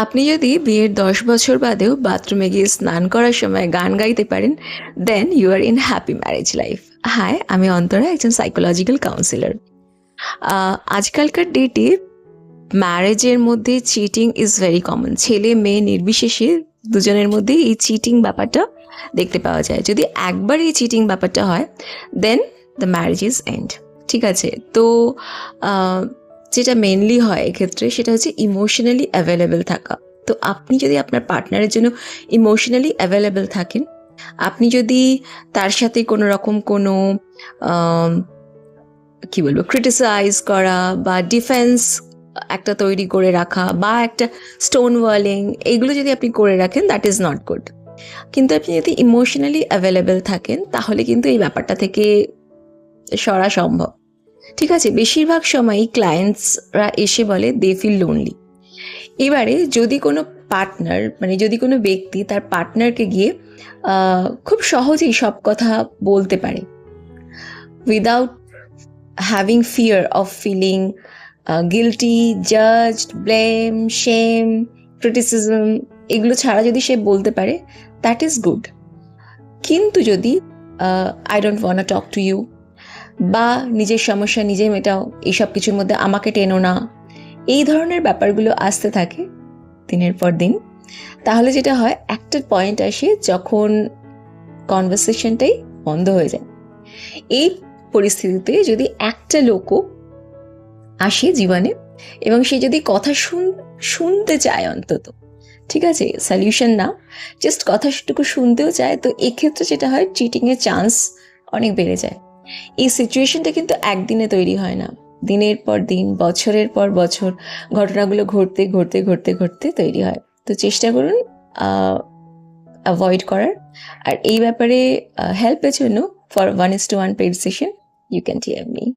আপনি যদি বিয়ের 10 বছর বাদেও বাথরুমে গিয়ে স্নান করার সময় গান গাইতে পারেন, then you are in happy marriage life. Hi, আমি অন্তরা, একজন সাইকোলজিক্যাল কাউন্সিলর। আজকালকার ডেটে ম্যারেজের মধ্যে চিটিং ইজ ভেরি কমন। ছেলে মেয়ে নির্বিশেষে দুজনের মধ্যে এই চিটিং ব্যাপারটা দেখতে পাওয়া যায়। যদি একবার এই চিটিং ব্যাপারটা হয়, দেন দ্য ম্যারেজ ইজ এন্ড। ঠিক আছে? তো যেটা মেনলি হয় এক্ষেত্রে সেটা হচ্ছে ইমোশনালি অ্যাভেলেবেল থাকা। তো আপনি যদি আপনার পার্টনারের জন্য ইমোশনালি অ্যাভেলেবেল থাকেন, আপনি যদি তার সাথে কোনো রকম কোনো কি বলবো ক্রিটিসাইজ করা বা ডিফেন্স একটা তৈরি করে রাখা বা একটা স্টোন ওয়ালিং, এইগুলো যদি আপনি করে রাখেন, দ্যাট ইজ নট গুড। কিন্তু আপনি যদি ইমোশনালি অ্যাভেলেবেল থাকেন, তাহলে কিন্তু এই ব্যাপারটা থেকে সরা সম্ভব। ঠিক আছে? বেশিরভাগ সময়ই ক্লায়েন্টসরা এসে বলে দে ফিল লোনলি। এবারে যদি কোনো পার্টনার, মানে যদি কোনো ব্যক্তি তার পার্টনারকে গিয়ে খুব সহজেই সব কথা বলতে পারে, without having fear of feeling guilty, judged, blame, shame, criticism, এগুলো ছাড়া যদি সে বলতে পারে, দ্যাট ইজ গুড। কিন্তু যদি I don't want talk to you, বা নিজের সমস্যা নিজে মেটাও, এইসব কিছুর মধ্যে আমাকে টেনো না, এই ধরনের ব্যাপারগুলো আসতে থাকে দিনের পর দিন, তাহলে যেটা হয়, একটা পয়েন্ট আসে যখন কনভারসেশনটাই বন্ধ হয়ে যায়। এই পরিস্থিতিতে যদি একটা লোকও আসে জীবনে এবং সে যদি কথা শুনতে চায় অন্তত, ঠিক আছে, সলিউশন না, জাস্ট কথাটুকু শুনতেও চায়, তো এক্ষেত্রে যেটা হয়, চিটিংয়ের চান্স অনেক বেড়ে যায়। এই সিচুয়েশনটা কিন্তু একদিনে তৈরি হয় না, দিনের পর দিন, বছরের পর বছর ঘটনাগুলো ঘটতে ঘটতে ঘটতে ঘটতে তৈরি হয়। তো চেষ্টা করুন অ্যাভয়েড করার। আর এই ব্যাপারে হেল্পের জন্য, for 1:1 paid session, you can DM me.